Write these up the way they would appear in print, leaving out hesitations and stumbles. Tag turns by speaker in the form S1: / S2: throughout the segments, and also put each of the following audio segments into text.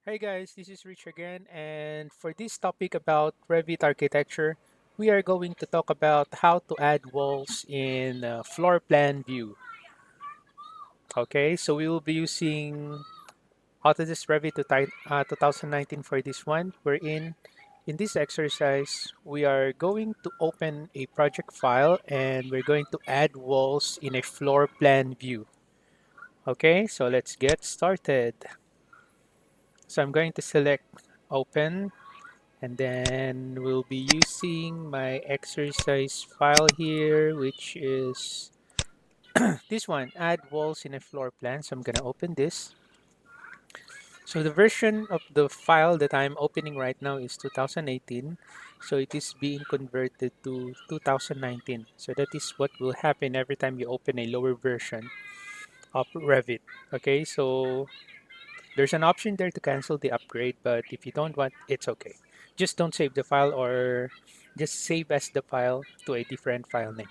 S1: Hey guys, this is Rich again, and for this topic about Revit architecture, we are going to talk about how to add walls in floor plan view. Okay, so we will be using Autodesk Revit 2019 for this one. In this exercise, we are going to open a project file and we're going to add walls in a floor plan view. Okay, so let's get started. So I'm going to select open. And then we'll be using my exercise file here, which is this one, add walls in a floor plan. So I'm going to open this. So the version of the file that I'm opening right now is 2018. So it is being converted to 2019. So that is what will happen every time you open a lower version of Revit. Okay, so there's an option there to cancel the upgrade, but if you don't want, it's okay. Just don't save the file or just save as the file to a different file name.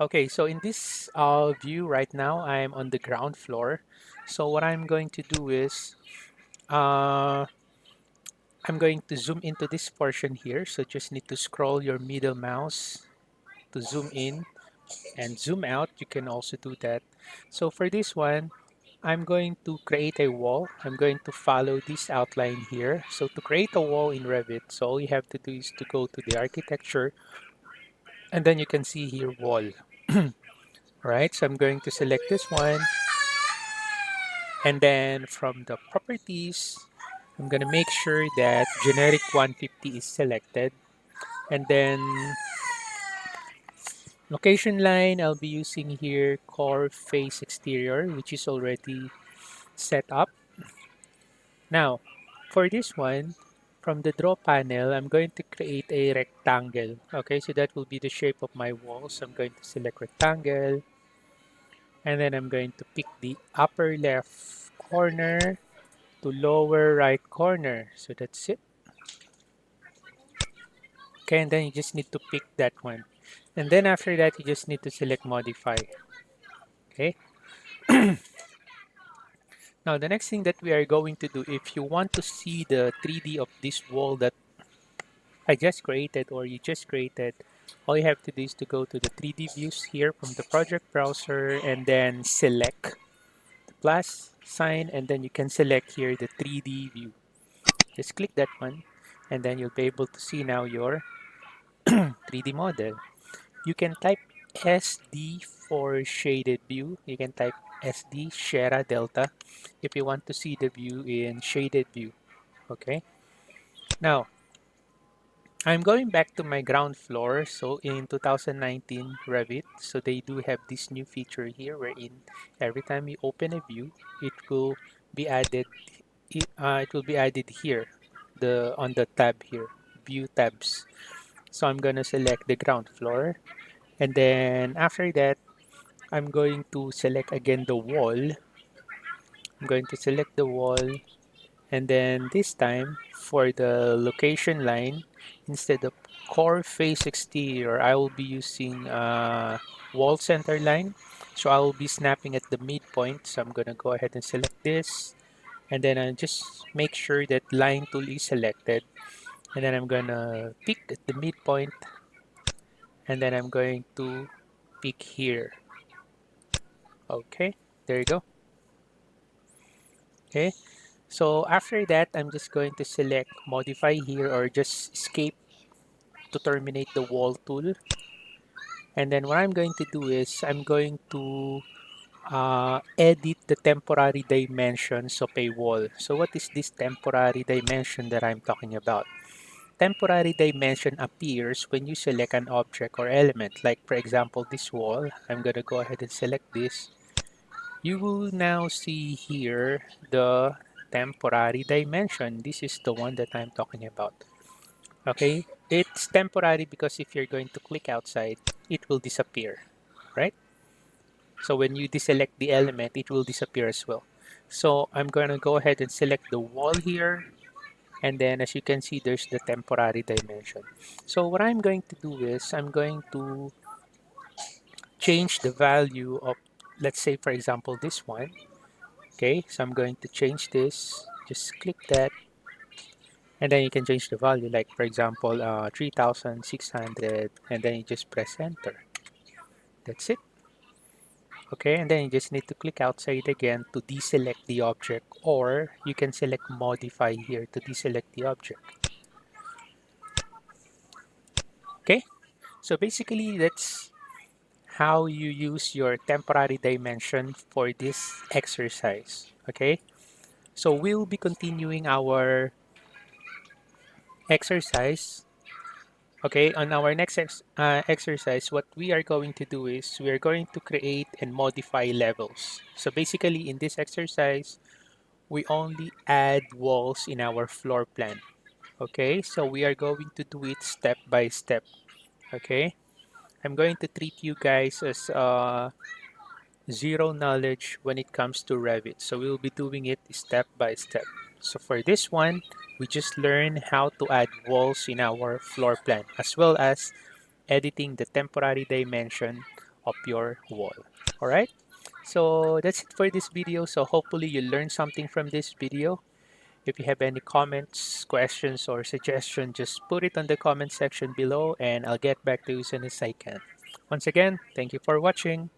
S1: Okay, so in this view right now, I'm on the ground floor. So what I'm going to do is uh, I'm going to zoom into this portion here. So just need to scroll your middle mouse to zoom in and zoom out. You can also do that. So for this one, I'm going to create a wall. I'm going to follow this outline here. So to create a wall in Revit, so all you have to do is to go to the architecture and then you can see here wall. Right, so I'm going to select this one and then from the properties, I'm going to make sure that generic 150 is selected and then location line, I'll be using here core face exterior, which is already set up. Now, for this one, from the draw panel, I'm going to create a rectangle. Okay, so that will be the shape of my walls. I'm going to select rectangle, and then I'm going to pick the upper left corner to lower right corner. So that's it. Okay, and then you just need to pick that one. And then after that, you just need to select modify. Okay. Now, the next thing that we are going to do, if you want to see the 3D of this wall that I just created or you just created, all you have to do is to go to the 3D views here from the project browser and then select the plus sign and then you can select here the 3D view. Just click that one and then you'll be able to see now your 3D model. You can type SD for shaded view. You can type SD Shera Delta if you want to see the view in shaded view. Okay. Now, I'm going back to my ground floor. So in 2019 Revit, so they do have this new feature here wherein every time you open a view, it will be added. It will be added here, the on the tab here, view tabs. So I'm gonna select the ground floor, and then after that, I'm going to select again the wall. I'm going to select the wall. And then this time for the location line, instead of core face exterior, I will be using wall center line. So I will be snapping at the midpoint. So I'm gonna go ahead and select this. And then I just make sure that line tool is selected. And then I'm gonna pick at the midpoint. And then I'm going to pick here. Okay, there you go. Okay, so after that, I'm just going to select modify here or just escape to terminate the wall tool. And then what I'm going to do is I'm going to edit the temporary dimensions of a wall. So what is this temporary dimension that I'm talking about? Temporary dimension appears when you select an object or element. Like for example, this wall. I'm going to go ahead and select this. You will now see here the temporary dimension. This is the one that I'm talking about. Okay, it's temporary because if you're going to click outside, it will disappear, right? So when you deselect the element, it will disappear as well. So I'm going to go ahead and select the wall here. And then as you can see, there's the temporary dimension. So what I'm going to do is I'm going to change the value of, let's say, for example, this one. Okay, so I'm going to change this. Just click that, and then you can change the value, like for example 3600, and then you just press enter. That's it. Okay, and then you just need to click outside again to deselect the object, or you can select modify here to deselect the object. Okay, so basically that's how you use your temporary dimension for this exercise. Okay, so we'll be continuing our exercise. Okay, on our next exercise, what we are going to do is we are going to create and modify levels. So basically in this exercise, we only add walls in our floor plan. Okay, so we are going to do it step by step. Okay, I'm going to treat you guys as zero knowledge when it comes to Revit. So we'll be doing it step by step. So for this one, we just learn how to add walls in our floor plan, as well as editing the temporary dimension of your wall. All right, so that's it for this video. So hopefully you learned something from this video. If you have any comments, questions, or suggestions, just put it on the comment section below and I'll get back to you as soon as I can. Once again, thank you for watching.